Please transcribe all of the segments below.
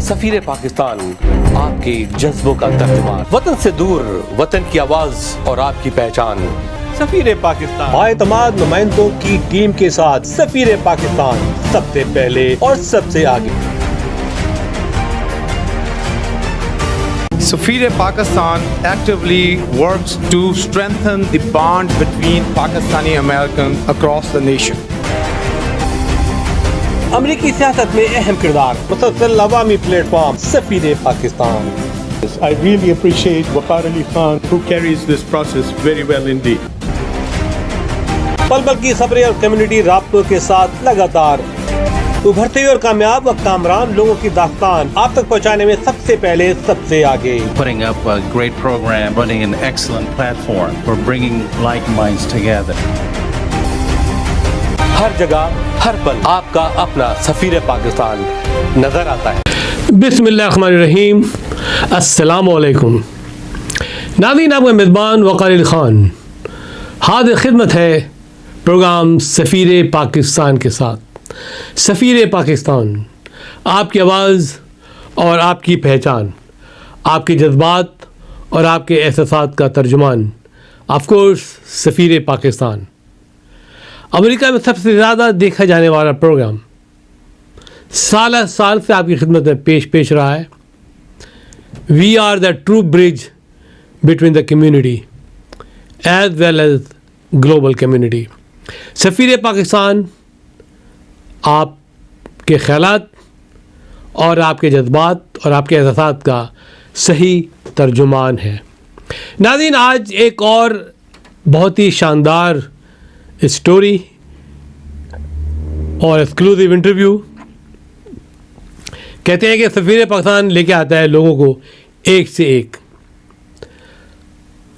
سفیر پاکستان آپ کے جذبوں کا ترجمان، وطن سے دور وطن کی آواز اور آپ کی پہچان. سفیر پاکستان بااعتماد نمائندوں کی ٹیم کے ساتھ سفیر پاکستان سب سے پہلے اور سب سے آگے. Safir Pakistan actively works to strengthen the bond between Pakistani Americans across the nation. امریکی سیاست میں اہم کردار، مسلسل عوامی پلیٹ فارم سفیر Pakistan. I really appreciate Waqar Ali Khan who carries this process very well indeed. پل پل کی خبریں اور کمیونٹی رابطوں کے ساتھ لگاتار ابھرتے ہوئے اور کامیاب کامران لوگوں کی داستان آپ تک پہنچانے میں سب سے پہلے سب سے آگے. Putting up a great program, running an excellent platform for bringing like minds together. ہر جگہ ہر پل آپ کا اپنا سفیر پاکستان نظر آتا ہے. بسم اللہ الرحمن الرحیم. السلام علیکم ناظرین، آپ کا میزبان وقار علی خان حاضر خدمت ہے پروگرام سفیر پاکستان کے ساتھ. سفیر پاکستان آپ کی آواز اور آپ کی پہچان، آپ کے جذبات اور آپ کے احساسات کا ترجمان. آف کورس سفیر پاکستان امریکہ میں سب سے زیادہ دیکھا جانے والا پروگرام سالہ سال سے آپ کی خدمت میں پیش رہا ہے. We are the true bridge between the community as well as global community. سفیر پاکستان آپ کے خیالات اور آپ کے جذبات اور آپ کے احساسات کا صحیح ترجمان ہے. ناظرین، آج ایک اور بہت ہی شاندار اسٹوری اور ایکسکلوسیو انٹرویو. کہتے ہیں کہ سفیر پاکستان لے کے آتا ہے لوگوں کو ایک سے ایک.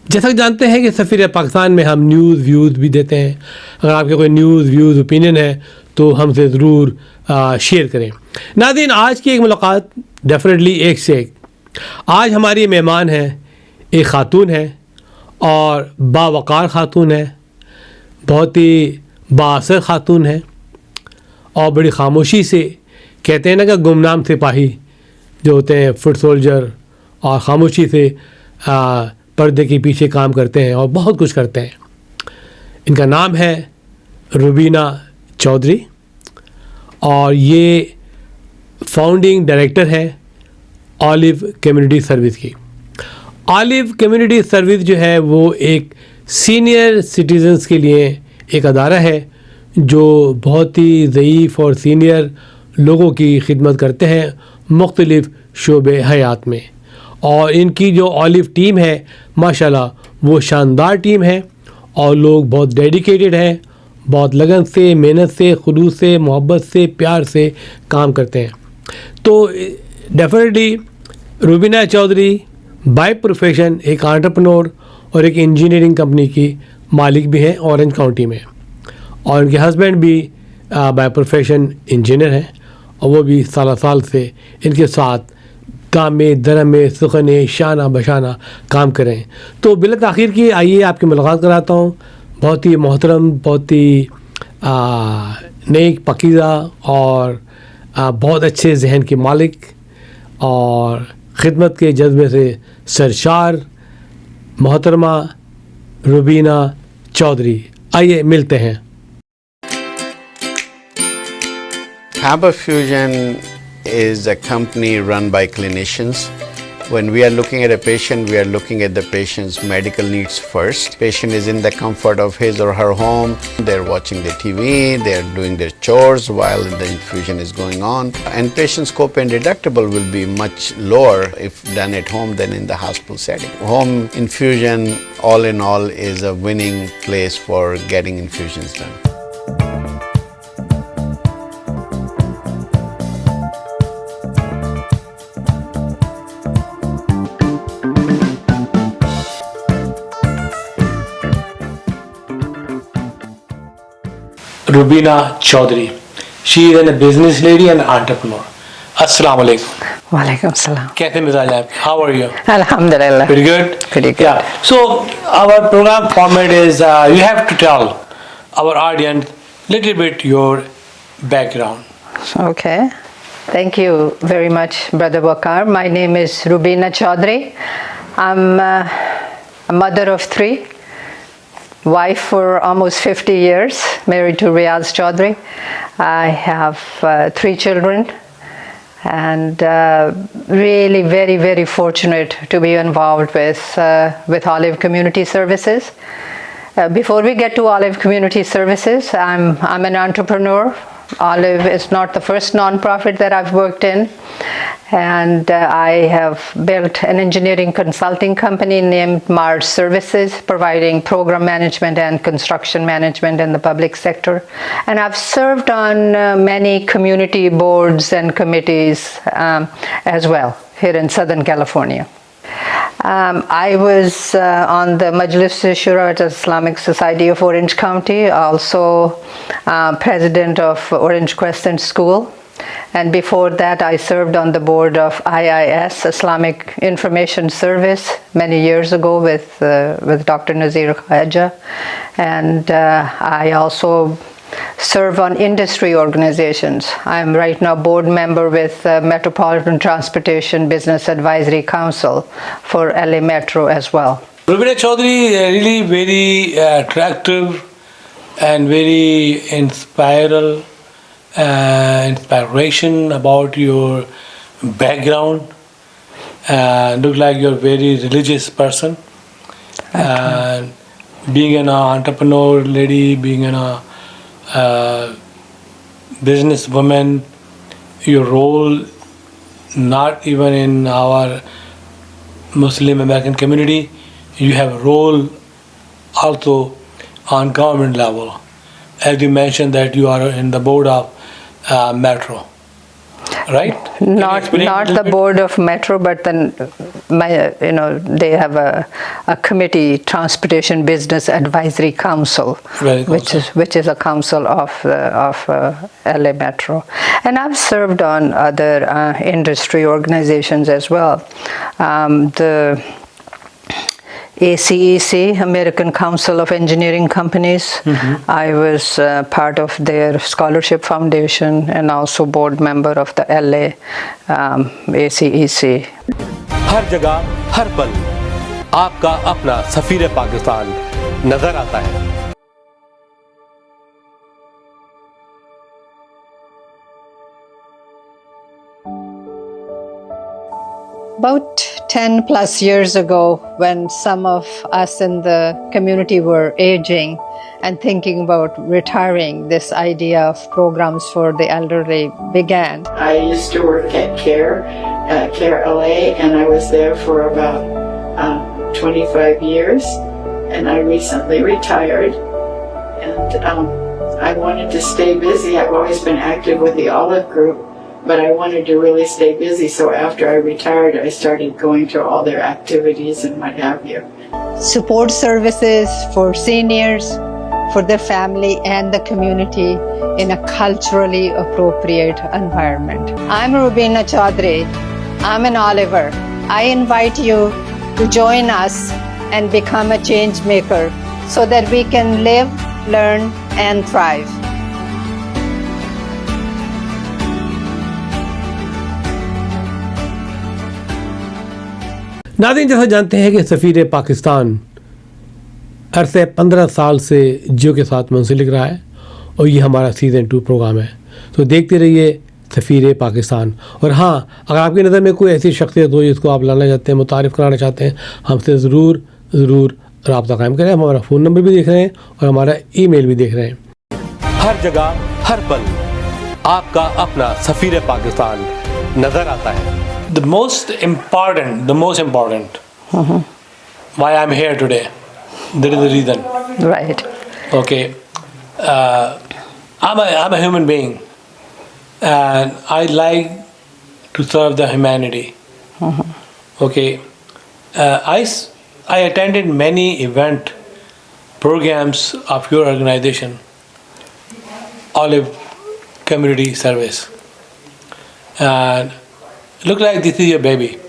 جیسا کہ جانتے ہیں کہ سفیر پاکستان میں ہم نیوز ویوز بھی دیتے ہیں. اگر آپ کے کوئی نیوز ویوز اوپینین ہے تو ہم سے ضرور شیئر کریں. ناظرین، آج کی ایک ملاقات ڈیفینیٹلی ایک سے ایک. آج ہماری مہمان ہیں، ایک خاتون ہے اور باوقار خاتون ہے، بہت ہی بااثر خاتون ہے اور بڑی خاموشی سے کہتے ہیں نا کہ گمنام سپاہی جو ہوتے ہیں فٹ سولجر، اور خاموشی سے پردے کے پیچھے کام کرتے ہیں اور بہت کچھ کرتے ہیں. ان کا نام ہے روبینہ چودھری اور یہ فاؤنڈنگ ڈائریکٹر ہے آلیو کمیونٹی سروس کی. آلیو کمیونٹی سروس جو ہے وہ ایک سینئر سٹیزنز کے لیے ایک ادارہ ہے جو بہت ہی ضعیف اور سینئر لوگوں کی خدمت کرتے ہیں مختلف شعبے حیات میں. اور ان کی جو آلیو ٹیم ہے ماشاءاللہ وہ شاندار ٹیم ہے اور لوگ بہت ڈیڈیکیٹڈ ہیں، بہت لگن سے، محنت سے، خلوص سے، محبت سے، پیار سے کام کرتے ہیں. تو definitely Rubina Chaudhary by profession ایک انٹرپرنور اور ایک انجینئرنگ کمپنی کی مالک بھی ہیں اورنج کاؤنٹی میں، اور ان کے ہسبینڈ بھی بائی پروفیشن انجینئر ہیں اور وہ بھی سال سے ان کے ساتھ کام میں درم میں سخنے شانہ بشانہ کام کریں. تو بلا تاخیر کی آئیے آپ کی ملاقات کراتا ہوں. بہت ہی محترم، بہت ہی نیک پاکیزہ اور بہت اچھے ذہن کے مالک اور خدمت کے جذبے سے سرشار محترمہ روبینہ چودھری. آئیے ملتے ہیں. Hamper Fusion is a company run by clinicians. When we are looking at a patient, we are looking at the patient's medical needs first. Patient is in the comfort of his or her home. They're watching the TV, they're doing their chores while the infusion is going on. And patient's copay and deductible will be much lower if done at home than in the hospital setting. Home infusion, all in all, is a winning place for getting infusions done. Rubina Chaudhary. She is a business lady and entrepreneur. Assalamu alaikum. Walaikum salam. कैसे मिजाज है आपके? How are you? Alhamdulillah. Pretty good? Pretty good. Yeah. So our program format is you have to tell our audience little bit your background. Okay. Thank you very much, Brother Waqar. My name is Rubina Chaudhary. I'm a mother of 3, wife for almost 50 years, married to Riaz Chaudhary. I have 3 children, and really very, very fortunate to be involved with Olive Community Services. Before we get to Olive Community Services, I'm an entrepreneur. Olive is not the first nonprofit that I've worked in, and I have built an engineering consulting company named Mars Services, providing program management and construction management in the public sector. And I've served on many community boards and committees as well here in Southern California. I was on the Majlis Shurat Islamic Society of Orange County, also president of Orange Crescent School. And before that, I served on the board of IIS, Islamic Information Service, many years ago with Dr. Nazir Khaja. And I also serve on industry organizations. I'm right now board member with Metropolitan Transportation Business Advisory Council for LA Metro as well. Rubina Chaudhary, really very attractive and very inspiring inspiration about your background. Look like you're a very religious person. And being an entrepreneur lady, being an businesswoman, your role not even in our Muslim American community, you have a role also on government level. As you mentioned that you are in the board of Metro, right? Not the board of Metro, but then they have a committee, Transportation Business Advisory Council, which is a council of LA Metro. And I've served on other industry organizations as well. The ACEC, American Council of Engineering Companies. I was part of their scholarship foundation and also board member of the LA ACEC. हर जगह हर पल आपका अपना सफीर पाकिस्तान नजर आता है। About 10 plus years ago, when some of us in the community were aging and thinking about retiring, this idea of programs for the elderly began. I used to work at Care LA, and I was there for about 25 years, and I recently retired, and I wanted to stay busy. I've always been active with the Olive Group, but I wanted to really stay busy, so after I retired, I started going to all their activities and what have you. Support services for seniors, for their family and the community in a culturally appropriate environment. I'm Rubina Chaudhary. I'm an Oliver. I invite you to join us and become a change maker so that we can live, learn, and thrive. नाज़रीन, जैसा जानते हैं कि सफ़ीर पाकिस्तान अरसे 15 साल से जियो के साथ मुंसलिक रहा है और ये हमारा सीज़न 2 प्रोग्राम है। तो देखते रहिए सफ़ीर पाकिस्तान। और हाँ, अगर आपकी नज़र में कोई ऐसी शख्सियत हो जिसको आप लाना चाहते हैं, मुतारिफ़ कराना चाहते हैं, हमसे ज़रूर रब्ता कायम करें। हम हमारा फ़ोन नंबर भी देख रहे हैं और हमारा ईमेल भी देख रहे हैं। हर जगह हर पल आपका अपना सफीर पाकिस्तान नजर आता है। The most important why I'm here today, there is a reason. Right. Okay. I'm a human being and I like to serve the humanity. Okay. I attended many event programs of your organization, Olive Community Service, and look like this is your baby.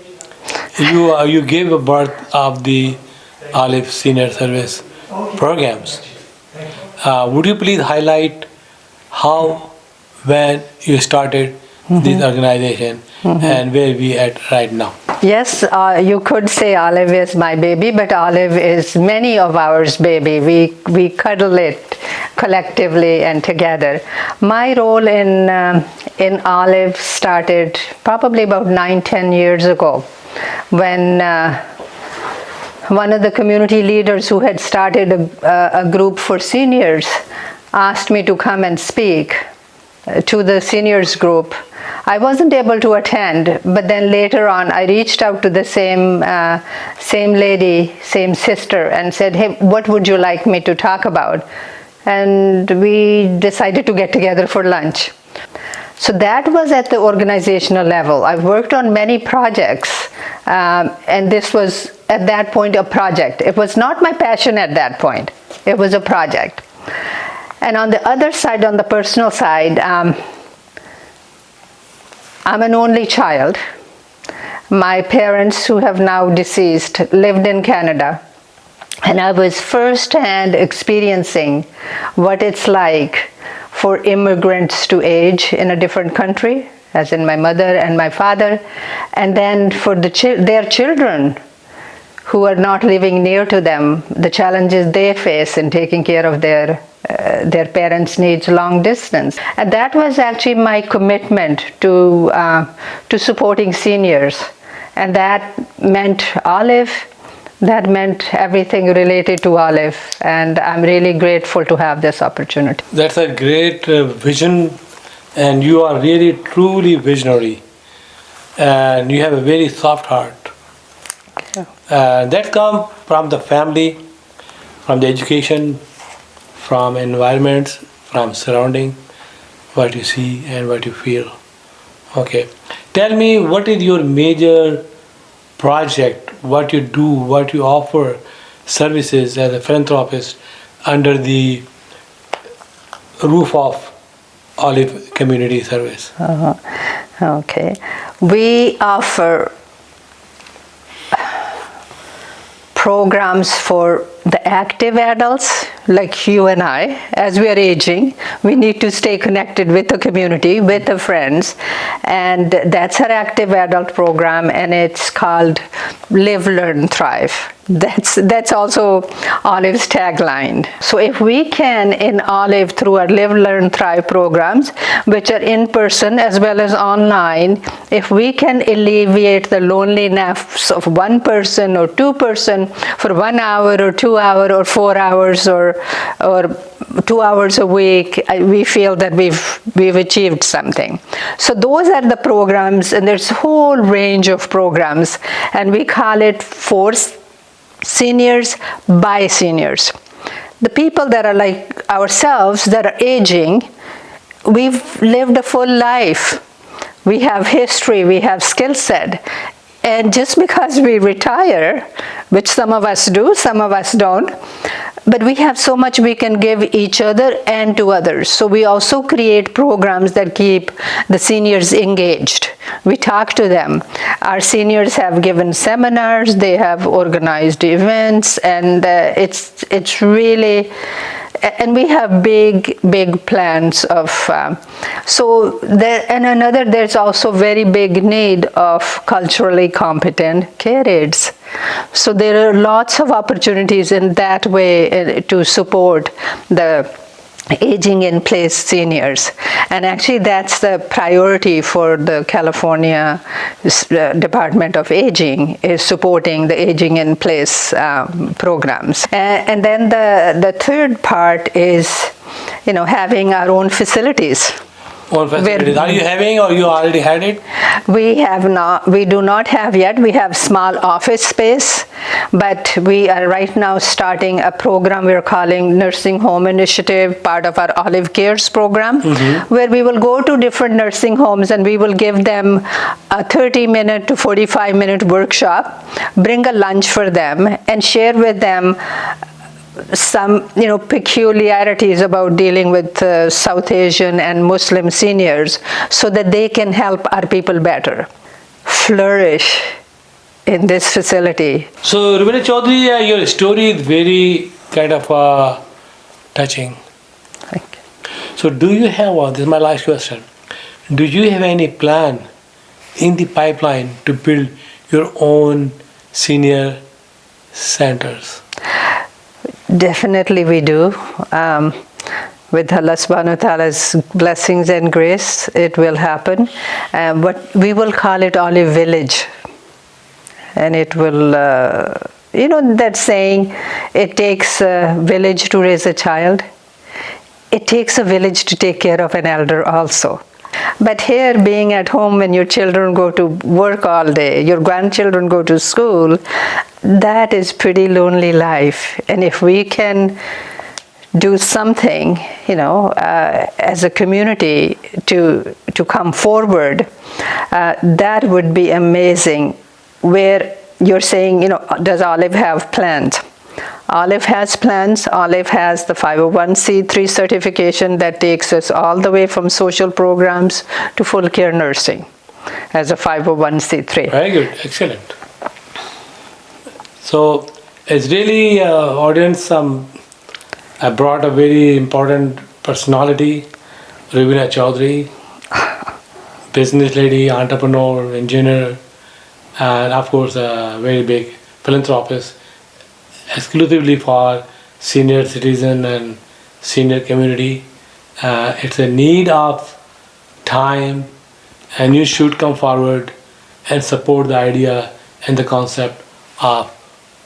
You gave a birth of the Olive Senior Service programs. Would you please highlight how, when you started this organization, and where we at right now? Yes, you could say Olive is my baby, but Olive is many of ours baby. We cuddle it collectively and together. My role in Olive started probably about 9-10 years ago, when one of the community leaders who had started a group for seniors asked me to come and speak to the seniors group. I wasn't able to attend, but then later on I reached out to the same lady, same sister, and said, hey, what would you like me to talk about? And we decided to get together for lunch. So that was at the organizational level. I've worked on many projects, and this was at that point a project. It was not my passion at that point. It was a project. And on the other side, on the personal side, I'm an only child. My parents, who have now deceased, lived in Canada. And I was firsthand experiencing what it's like for immigrants to age in a different country, as in my mother and my father, and then for their children who are not living near to them, the challenges they face in taking care of their parents' needs long distance. And that was actually my commitment to supporting seniors. And that meant Olive, that meant everything related to Olive. And I'm really grateful to have this opportunity. That's a great vision, and you are really truly visionary. And you have a very soft heart. That comes from the family, from the education, from environments, from surrounding, what you see and what you feel. Okay. Tell me, what is your major project, what you do, what you offer services as a philanthropist under the roof of Olive Community Service? Okay. We offer programs for the active adults like you and I. As we are aging, we need to stay connected with the community, with the friends, and that's our active adult program, and it's called Live, Learn, Thrive. That's also Olive's tagline. So if we can, in Olive, through our Live, Learn, Thrive programs, which are in person as well as online, if we can alleviate the loneliness of one person or two person for 1 hour or 2 hours or 4 hours or 2 hours a week, we feel that we've achieved something. So those are the programs, and there's a whole range of programs, and we call it for seniors by seniors. The people that are like ourselves, that are aging, we've lived a full life. We have history, we have skill set. And just because we retire, which some of us do, some of us don't, but we have so much we can give each other and to others. So we also create programs that keep the seniors engaged. We talk to them. Our seniors have given seminars, they have organized events, and it's really, and we have big plans of, there's also very big need of culturally competent care aides. So there are lots of opportunities in that way to support the aging in place seniors. And actually that's the priority for the California Department of Aging, is supporting the aging in place programs. And then the third part is, having our own facilities. Are you having, or you already had it? We have not. We do not have yet. We have small office space, but we are right now starting a program we're calling Nursing Home Initiative, part of our Olive Cares program, where we will go to different nursing homes and we will give them a 30-minute to 45-minute workshop, bring a lunch for them, and share with them some peculiarities about dealing with South Asian and Muslim seniors, so that they can help our people better flourish in this facility. So Rubina Chaudhary, your story is very kind of touching. Thank you. So do you have, this is my last question, do you have any plan in the pipeline to build your own senior centers? Definitely we do. With Allah subhanahu wa ta'ala's blessings and grace, it will happen. But we will call it Olive Village. And it will, that saying, it takes a village to raise a child. It takes a village to take care of an elder also. But here, being at home when your children go to work all day, your grandchildren go to school, that is pretty lonely life. And if we can do something, as a community to come forward, that would be amazing. Where you're saying, does Olive have plans? Olive has plans. Olive has the 501c3 certification that takes us all the way from social programs to full care nursing as a 501c3. Very good, excellent. So, it's really, audience, I brought a very important personality, Rubina Chaudhary, business lady, entrepreneur, engineer, and of course a very big philanthropist, exclusively for senior citizen and senior community. It's a need of time, and you should come forward and support the idea and the concept of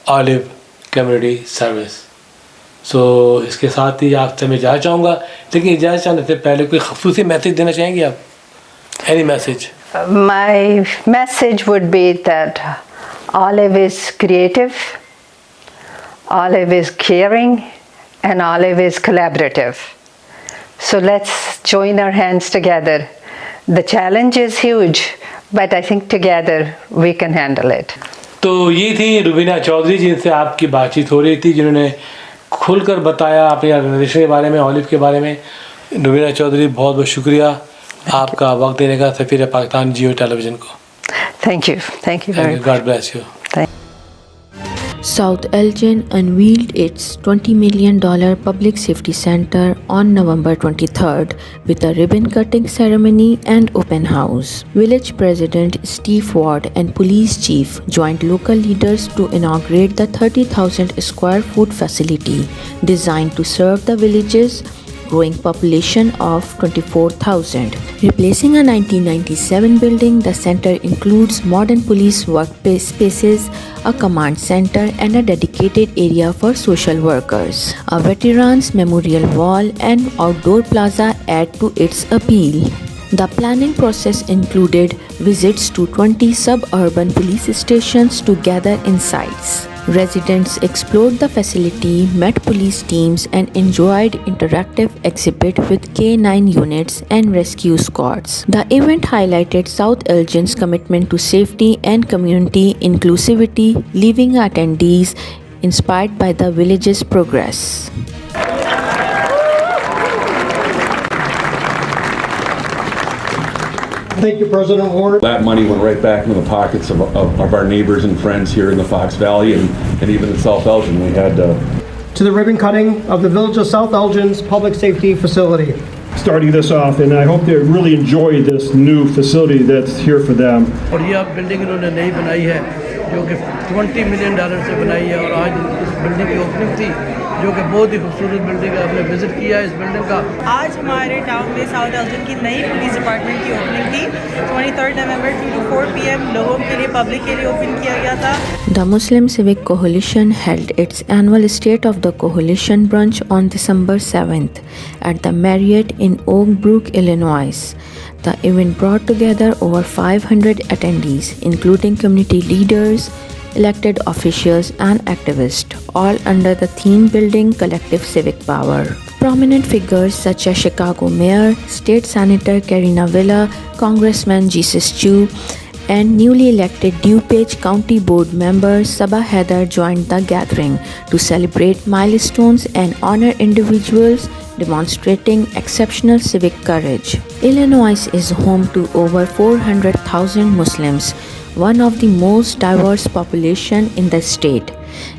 Olive Community Service. So इसके साथ ही आपसे मैं इजाज़त चाहूँगा, लेकिन इजाज़त चाहने से पहले कोई ख़ुसूसी मैसेज देना चाहेंगे आप? Any message? My message would be that Olive is creative, Olive is caring, and Olive is collaborative. So let's join our hands together. The challenge is huge, but I think together we can handle it. तो ये थी रुबीना चौधरी जिनसे आपकी बातचीत हो रही थी, जिन्होंने खुलकर बताया अपने ऑर्गेनाइजेशन के बारे में, ऑलिव के बारे में. रुबीना चौधरी, बहुत बहुत शुक्रिया आपका वक्त देने का सफ़ीर पाकिस्तान जियो टेलीविज़न को. Thank you very much. God bless you. South Elgin unveiled its $20 million public safety center on November 23rd with a ribbon-cutting ceremony and open house. Village President Steve Ward and Police Chief joined local leaders to inaugurate the 30,000 square foot facility designed to serve the village's growing population of 24,000. Replacing a 1997 building, the center includes modern police workspaces, a command center, and a dedicated area for social workers. A veterans memorial wall and outdoor plaza add to its appeal. The planning process included visits to 20 suburban police stations to gather insights. Residents explored the facility, met police teams, and enjoyed interactive exhibit with K9 units and rescue squads. The event highlighted South Elgin's commitment to safety and community inclusivity, leaving attendees inspired by the village's progress. Thank you, President Warner. That money went right back into the pockets of our neighbors and friends here in the Fox Valley and even in South Elgin. We had to the ribbon cutting of the Village of South Elgin's public safety facility. Starting this off, and I hope they really enjoy this new facility that's here for them. और ये अब building इन्होंने नई बनाई है जो कि $20 million से बनाई है और आज इस बिल्डिंग की ओपनिंग थी जो कि बहुत ही खूबसूरत बिल्डिंग है. आपने विजिट किया इस बिल्डिंग का. आज हमारे टाउन में साउथ एल्जिन की नई पुलिस डिपार्टमेंट की ओपनिंग थी 23 नवंबर 2 to 4 PM लोगों के लिए पब्लिक के लिए ओपन किया गया था. The Muslim Civic Coalition held its annual State of the Coalition brunch on December 7th at the Marriott in Oak Brook, Illinois. The event brought together over 500 attendees, including community leaders, elected officials, and activists, all under the theme Building Collective Civic Power. Prominent figures such as Chicago Mayor, State Senator Karina Villa, Congressman Jesus Chu, and newly elected DuPage County Board member Sabah Heather joined the gathering to celebrate milestones and honor individuals demonstrating exceptional civic courage. Illinois is home to over 400,000 Muslims, one of the most diverse population in the state.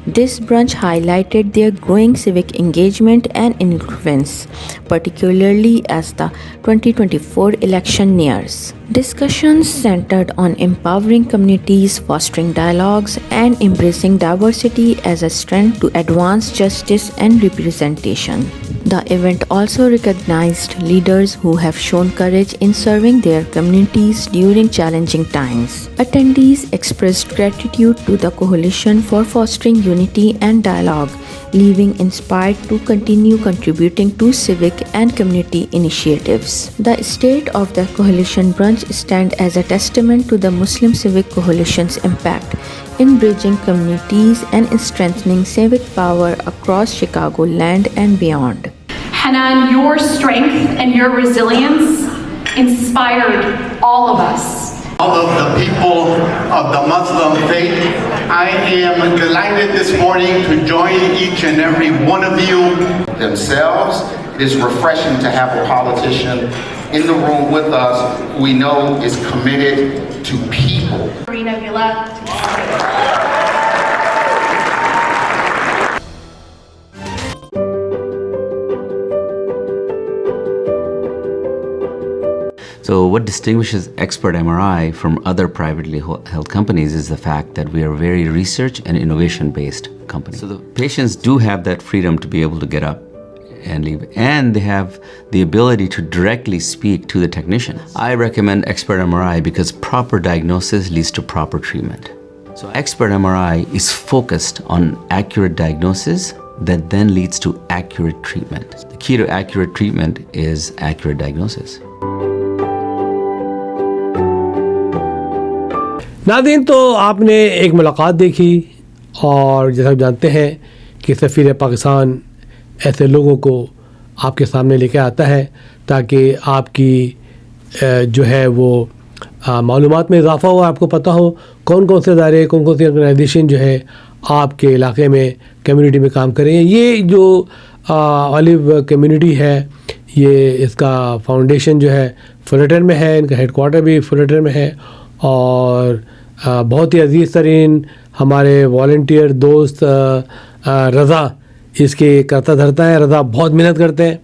This branch highlighted their growing civic engagement and influence, particularly as the 2024 election nears. Discussions centered on empowering communities, fostering dialogues, and embracing diversity as a strength to advance justice and representation. The event also recognized leaders who have shown courage in serving their communities during challenging times. Attendees expressed gratitude to the coalition for fostering unity and dialogue, leaving inspired to continue contributing to civic and community initiatives. The state of the coalition branch stands as a testament to the Muslim Civic Coalition's impact in bridging communities and in strengthening civic power across Chicagoland and beyond. Hanan, your strength and your resilience inspired all of us. All of the people of the Muslim faith, I am delighted this morning to join each and every one of you themselves. It is refreshing to have a politician in the room with us who we know is committed to people. So what distinguishes Expert MRI from other privately held companies is the fact that we are a very research and innovation based company. So the patients do have that freedom to be able to get up and leave, and they have the ability to directly speak to the technician. I recommend Expert MRI because proper diagnosis leads to proper treatment. So Expert MRI is focused on accurate diagnosis that then leads to accurate treatment. The key to accurate treatment is accurate diagnosis. नाज़रीन, तो आपने एक मुलाकात देखी और जैसा आप जानते हैं कि सफ़ीर पाकिस्तान ऐसे लोगों को आपके सामने लेके आता है ताकि आपकी जो है वो मालूमात में इजाफ़ा हो, आपको पता हो कौन कौन से इदारे, कौन कौन सी ऑर्गेनाइजेशन जो है आपके इलाके में कम्युनिटी में काम करें। ये जो ऑलिव कम्युनिटी है, ये इसका फाउंडेशन जो है फुलटन में है, इनका हेडक्वार्टर भी फुलटन में है और बहुत ही अजीज़ तरीन हमारे वॉलंटियर दोस्त रज़ा इसके करता धरता है। रज़ा बहुत मेहनत करते हैं।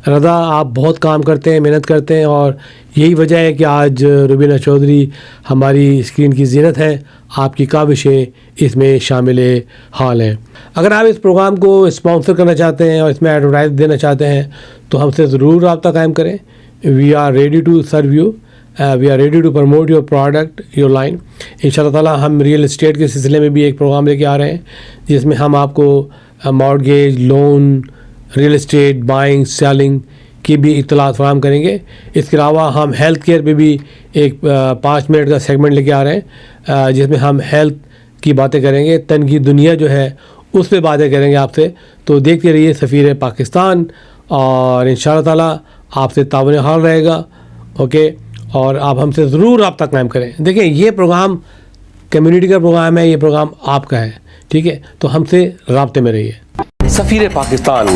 रज़ा, आप बहुत काम करते हैं, मेहनत करते हैं और यही वजह है कि आज रुबीना चौधरी हमारी स्क्रीन की ज़ीनत है। आपकी काविशें इसमें शामिल हाल हैं। अगर आप इस प्रोग्राम को स्पॉन्सर करना चाहते हैं और इसमें एडवर्टाइज देना चाहते हैं तो हमसे ज़रूर रब्ता कायम करें। We are ready to serve you, we are ready to promote your product, your line. इंशाल्लाह ताला हम रियल इस्टेट के सिलसिले में भी एक प्रोग्राम लेके आ रहे हैं जिसमें हम आपको mortgage, loan, real estate, buying, selling की भी इत्तलात फराहम करेंगे। इसके अलावा हम हेल्थ केयर पे भी एक 5 मिनट का सेगमेंट लेके आ रहे हैं जिसमें हम हेल्थ की बातें करेंगे, तन की दुनिया जो है उस पर बातें करेंगे आपसे। तो देखते रहिए सफ़ीर पाकिस्तान और इंशाल्लाह ताला आपसे ताउन हाल रहेगा। ओके, और आप हमसे ज़रूर रब्ता कायम करें। देखिए, ये प्रोग्राम कम्युनिटी का प्रोग्राम है, ये प्रोग्राम आपका है, ठीक है? तो हमसे राब्ते में रहिए। सफ़ीर पाकिस्तान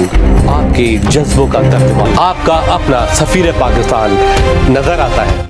आपके जज्बों का तर्जुमान, आपका अपना सफ़ीर पाकिस्तान नज़र आता है।